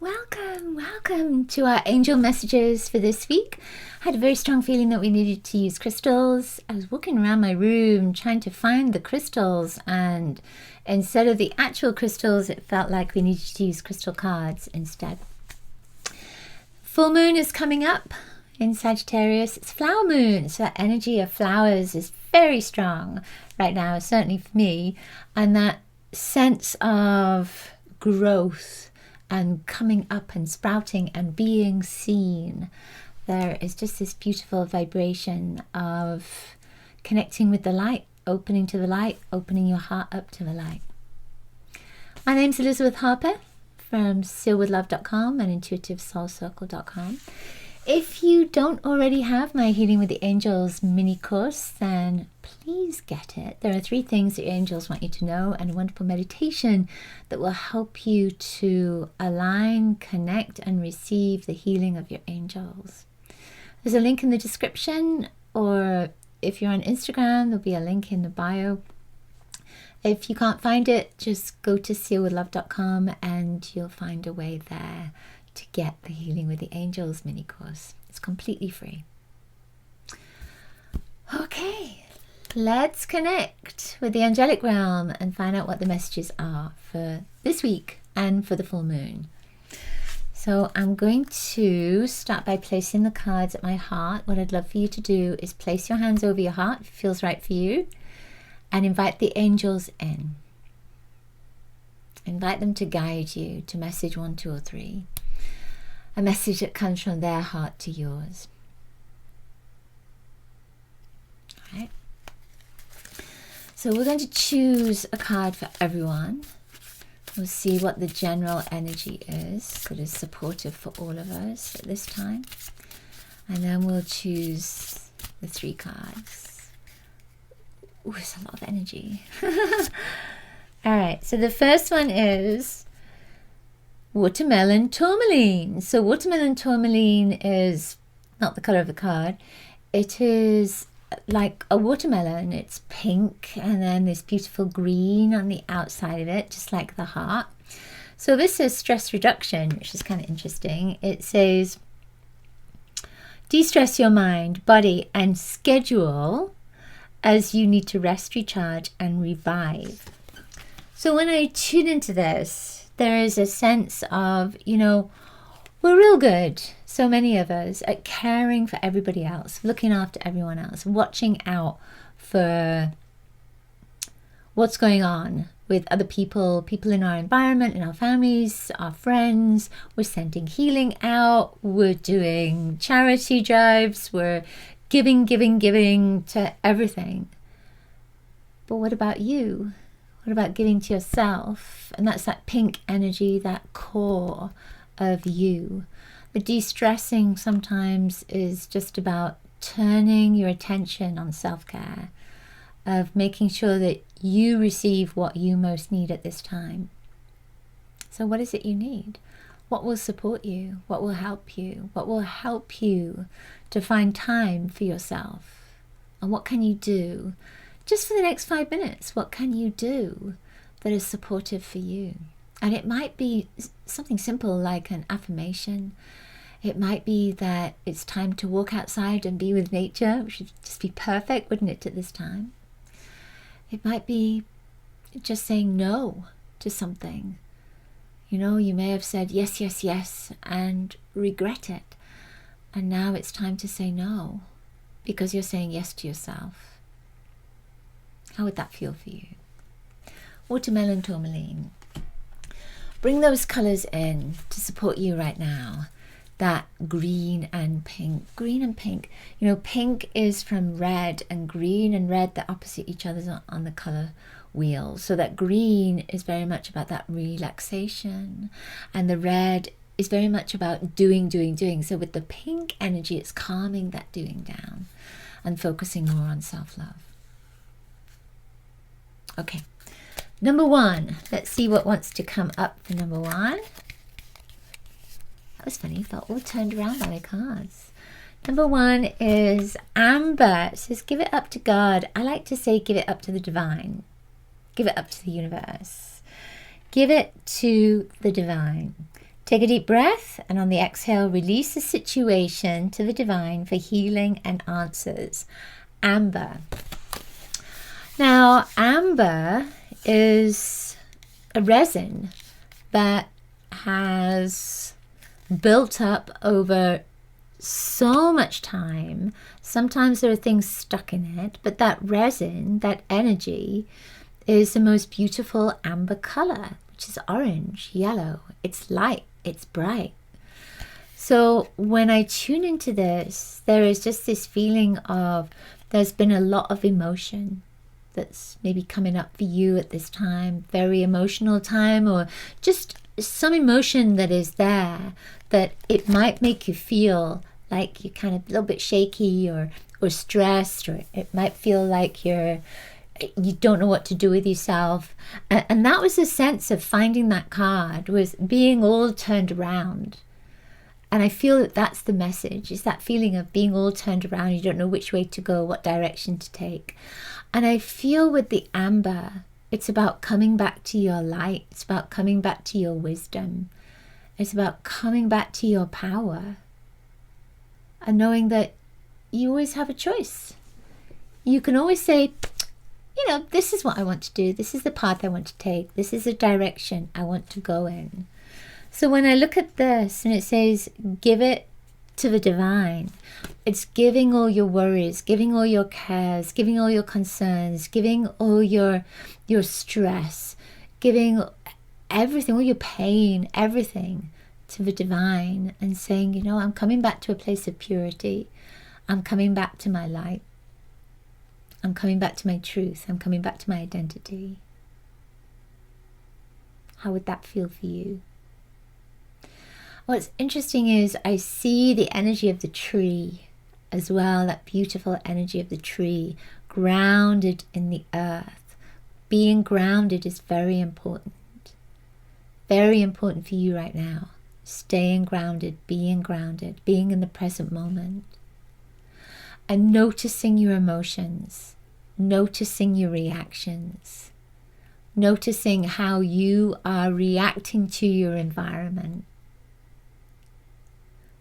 Welcome to our angel messages for this week. I had a very strong feeling that we needed to use crystals. I was walking around my room trying to find the crystals, and instead of the actual crystals, it felt like we needed to use crystal cards instead. Full moon is coming up in Sagittarius. It's flower moon, so that energy of flowers is very strong right now, certainly for me, and that sense of growth and coming up and sprouting and being seen. There is just this beautiful vibration of connecting with the light, opening to the light, opening your heart up to the light. My name's Elizabeth Harper from sealwithlove.com and intuitivesoulcircle.com. If you don't already have my Healing with the Angels mini course, then please get it. There are 3 things that your angels want you to know, and a wonderful meditation that will help you to align, connect, and receive the healing of your angels. There's a link in the description, or if you're on Instagram, there'll be a link in the bio. If you can't find it, just go to sealwithlove.com and you'll find a way there to get the Healing with the Angels mini course. It's completely free. Okay, let's connect with the angelic realm and find out what the messages are for this week and for the full moon. So I'm going to start by placing the cards at my heart. What I'd love for you to do is place your hands over your heart, if it feels right for you, and invite the angels in. Invite them to guide you to message 1, 2, or 3. A message that comes from their heart to yours. All right. So we're going to choose a card for everyone. We'll see what the general energy is that is supportive for all of us at this time. And then we'll choose the 3 cards. Ooh, it's a lot of energy. All right, so the first one is watermelon tourmaline. So watermelon tourmaline is not the color of the card. It is like a watermelon. It's pink and then this beautiful green on the outside of it, just like the heart. So this is stress reduction, which is kind of interesting. It says, de-stress your mind, body, and schedule as you need to rest, recharge, and revive. So when I tune into this, there is a sense of, we're real good, so many of us, at caring for everybody else, looking after everyone else, watching out for what's going on with other people in our environment, in our families, our friends. We're sending healing out, we're doing charity drives, we're giving to everything. But what about you? What about giving to yourself? And that's that pink energy, that core of you. The de-stressing sometimes is just about turning your attention on self-care, of making sure that you receive what you most need at this time. So what is it you need? What will support you? What will help you? What will help you to find time for yourself? And what can you do? Just for the next 5 minutes, what can you do that is supportive for you? And it might be something simple like an affirmation. It might be that it's time to walk outside and be with nature, which would just be perfect, wouldn't it, at this time? It might be just saying no to something. You may have said yes, yes, yes, and regret it. And now it's time to say no, because you're saying yes to yourself. How would that feel for you? Watermelon tourmaline. Bring those colors in to support you right now. That green and pink. Green and pink. Pink is from red, and green and red, they're opposite each other on the color wheel. So that green is very much about that relaxation. And the red is very much about doing. So with the pink energy, it's calming that doing down and focusing more on self-love. Okay, number 1. Let's see what wants to come up for number 1. That was funny, felt all turned around by the cards. Number 1 is amber. It says, give it up to God. I like to say, give it up to the divine. Give it up to the universe. Give it to the divine. Take a deep breath, and on the exhale, release the situation to the divine for healing and answers. Amber. Now, amber is a resin that has built up over so much time. Sometimes there are things stuck in it, but that resin, that energy, is the most beautiful amber color, which is orange, yellow. It's light, it's bright. So when I tune into this, there is just this feeling of there's been a lot of emotion that's maybe coming up for you at this time, very emotional time, or just some emotion that is there that it might make you feel like you're kind of a little bit shaky or stressed, or it might feel like you don't know what to do with yourself. And that was the sense of finding that card, was being all turned around. And I feel that that's the message, is that feeling of being all turned around. You don't know which way to go, what direction to take. And I feel with the amber, it's about coming back to your light. It's about coming back to your wisdom. It's about coming back to your power. And knowing that you always have a choice. You can always say, this is what I want to do. This is the path I want to take. This is the direction I want to go in. So when I look at this and it says, give it to the divine, it's giving all your worries, giving all your cares, giving all your concerns, giving all your stress, giving everything, all your pain, everything to the divine, and saying, I'm coming back to a place of purity. I'm coming back to my light. I'm coming back to my truth. I'm coming back to my identity. How would that feel for you? What's interesting is I see the energy of the tree as well, that beautiful energy of the tree, grounded in the earth. Being grounded is very important. Very important for you right now. Staying grounded, being in the present moment. And noticing your emotions, noticing your reactions, noticing how you are reacting to your environment.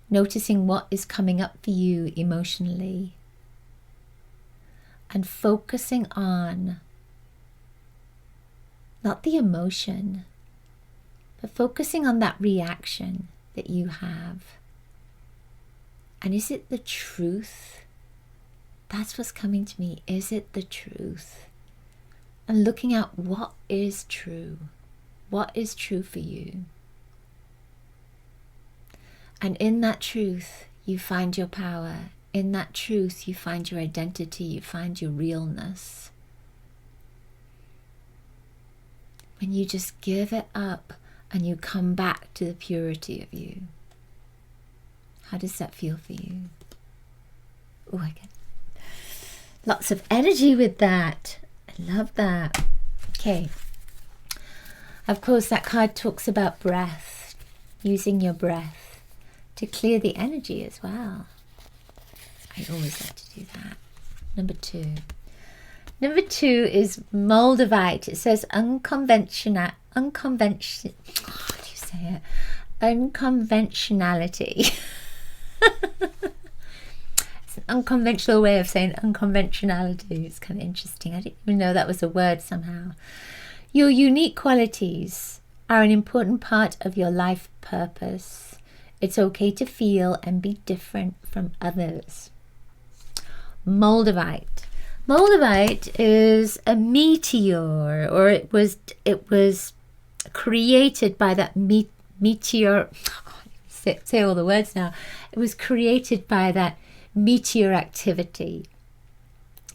Noticing what is coming up for you emotionally, and focusing on not the emotion, but focusing on that reaction that you have. And is it the truth? That's what's coming to me. Is it the truth? And looking at what is true. What is true for you? And in that truth, you find your power. In that truth, you find your identity. You find your realness. When you just give it up and you come back to the purity of you. How does that feel for you? Oh, I get lots of energy with that. I love that. Okay. Of course, that card talks about breath. Using your breath to clear the energy as well. I always like to do that. Number 2. Number 2 is Moldavite. It says unconventional. How do you say it? Unconventionality. It's an unconventional way of saying unconventionality. It's kind of interesting. I didn't even know that was a word somehow. Your unique qualities are an important part of your life purpose. It's okay to feel and be different from others. Moldavite. Moldavite is a meteor, or it was created by that meteor. Say all the words now. It was created by that meteor activity.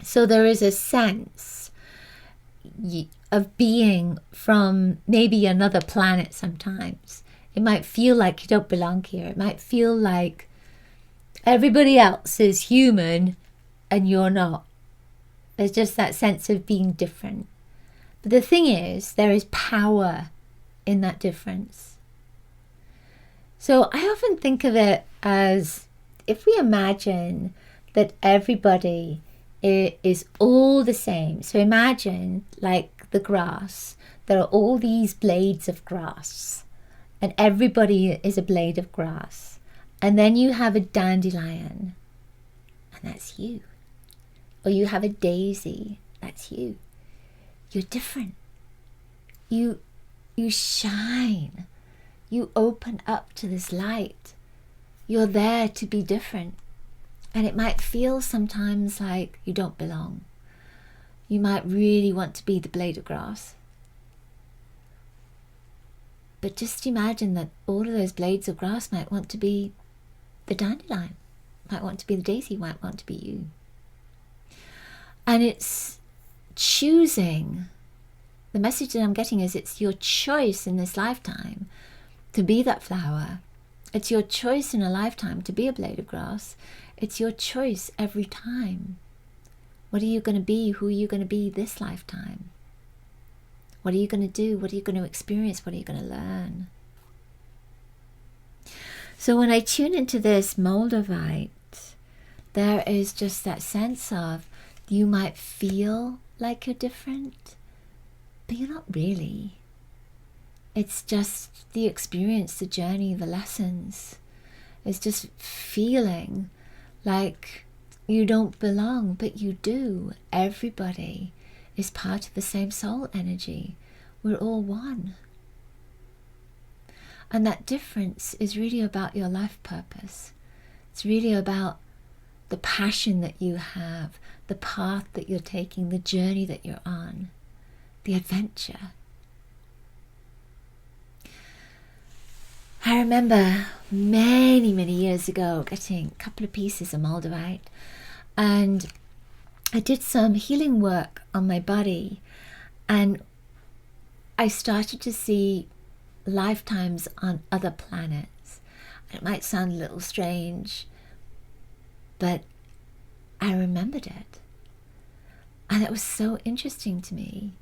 So there is a sense of being from maybe another planet sometimes. It might feel like you don't belong here. It might feel like everybody else is human and you're not. There's just that sense of being different. But the thing is, there is power in that difference. So I often think of it as, if we imagine that everybody is all the same. So imagine, like the grass, there are all these blades of grass. and everybody is a blade of grass. And then you have a dandelion, and that's you. Or you have a daisy, that's you. You're different. You shine. You open up to this light. You're there to be different. And it might feel sometimes like you don't belong. You might really want to be the blade of grass. But just imagine that all of those blades of grass might want to be the dandelion, might want to be the daisy, might want to be you. And it's choosing. The message that I'm getting is it's your choice in this lifetime to be that flower. It's your choice in a lifetime to be a blade of grass. It's your choice every time. What are you going to be? Who are you going to be this lifetime? What are you going to do? What are you going to experience? What are you going to learn? So when I tune into this Moldavite, there is just that sense of you might feel like you're different, but you're not really. It's just the experience, the journey, the lessons. It's just feeling like you don't belong, but you do. Everybody is part of the same soul energy. We're all one. And that difference is really about your life purpose. It's really about the passion that you have, the path that you're taking, the journey that you're on, the adventure. I remember many, many years ago getting a couple of pieces of Moldavite, and I did some healing work on my body, and I started to see lifetimes on other planets. It might sound a little strange, but I remembered it. And it was so interesting to me.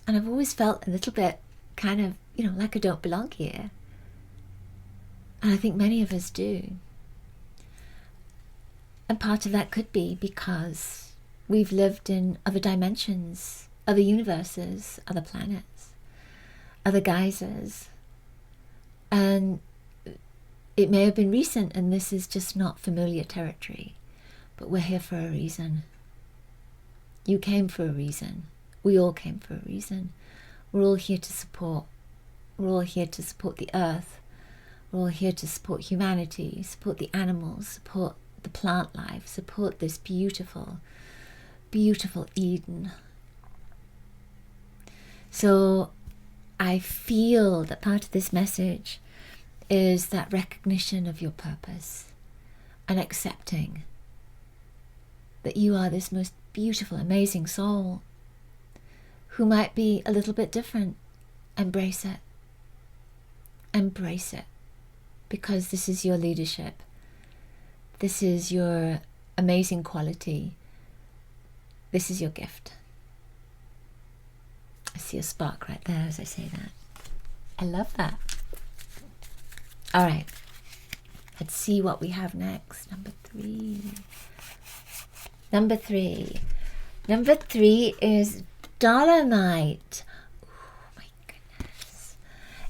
And I've always felt a little bit kind of, like I don't belong here. And I think many of us do. And part of that could be because we've lived in other dimensions, other universes, other planets, other geysers. And it may have been recent, and this is just not familiar territory. But we're here for a reason. You came for a reason. We all came for a reason. We're all here to support. We're all here to support the earth. We're all here to support humanity, support the animals, support the plant life, support this beautiful, beautiful Eden. So I feel that part of this message is that recognition of your purpose and accepting that you are this most beautiful, amazing soul who might be a little bit different. Embrace it. Embrace it. Because this is your leadership. This is your amazing quality. This is your gift. I see a spark right there as I say that. I love that. All right. Let's see what we have next. Number three. Number three is Dolomite. Oh my goodness.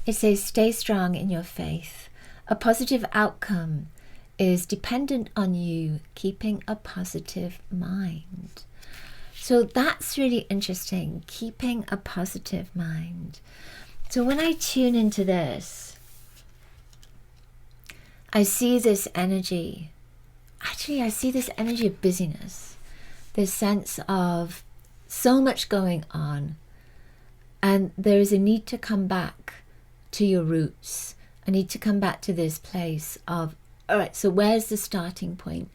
It says, stay strong in your faith. A positive outcome is dependent on you keeping a positive mind. So that's really interesting, keeping a positive mind. So when I tune into this, I see this energy. Actually, I see this energy of busyness, this sense of so much going on, and there is a need to come back to your roots. I need to come back to this place of, all right, so where's the starting point?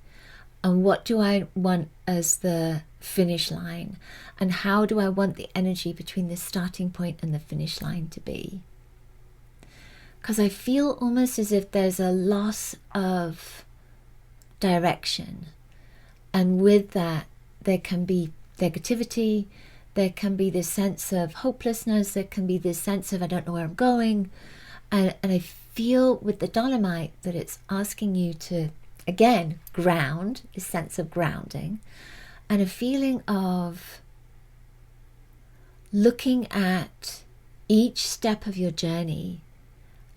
And what do I want as the finish line? And how do I want the energy between the starting point and the finish line to be? Because I feel almost as if there's a loss of direction. And with that, there can be negativity, there can be this sense of hopelessness, there can be this sense of I don't know where I'm going. And I feel with the Dolomite that it's asking you to, again, ground, this sense of grounding, and a feeling of looking at each step of your journey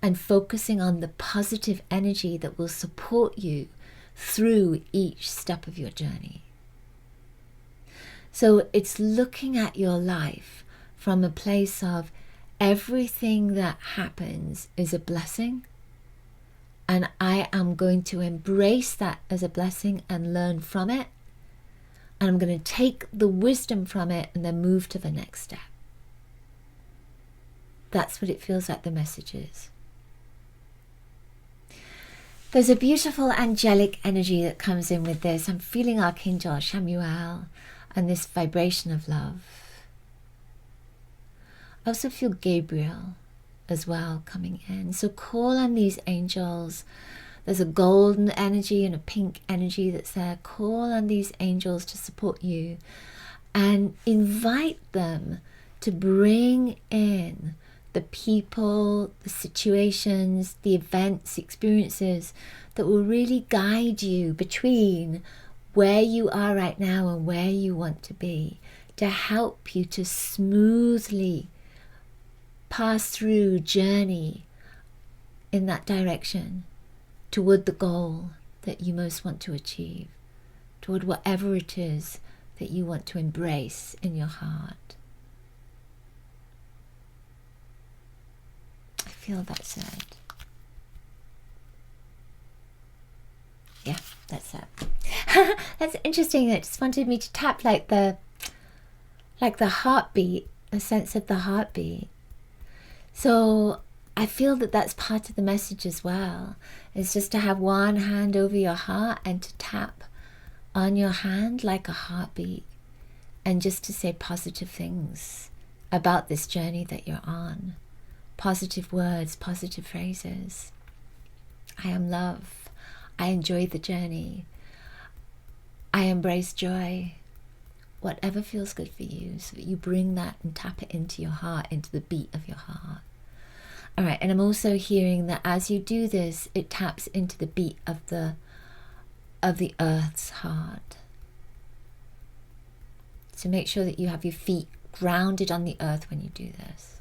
and focusing on the positive energy that will support you through each step of your journey. So it's looking at your life from a place of everything that happens is a blessing, and I am going to embrace that as a blessing and learn from it, and I'm going to take the wisdom from it and then move to the next step. That's what it feels like the message is. There's a beautiful angelic energy that comes in with this. I'm feeling Archangel Chamuel and this vibration of love. I also feel Gabriel as well coming in. So call on these angels. There's a golden energy and a pink energy that's there. Call on these angels to support you and invite them to bring in the people, the situations, the events, experiences that will really guide you between where you are right now and where you want to be, to help you to smoothly pass through, journey in that direction toward the goal that you most want to achieve, toward whatever it is that you want to embrace in your heart. I feel that's it. Yeah, that's it. That's interesting. It just wanted me to tap like the heartbeat, a sense of the heartbeat. So I feel that that's part of the message as well. It's just to have one hand over your heart and to tap on your hand like a heartbeat, and just to say positive things about this journey that you're on. Positive words, positive phrases. I am love. I enjoy the journey. I embrace joy. Whatever feels good for you, so that you bring that and tap it into your heart, into the beat of your heart. All right, and I'm also hearing that as you do this, it taps into the beat of the earth's heart. So make sure that you have your feet grounded on the earth when you do this.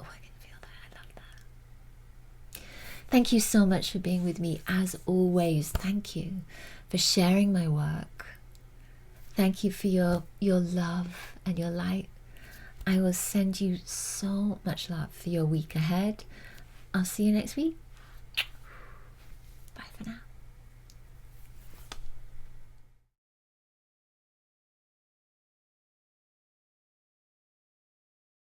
Oh, I can feel that. I love that. Thank you so much for being with me. As always, thank you for sharing my work. Thank you for your love and your light. I will send you so much love for your week ahead. I'll see you next week.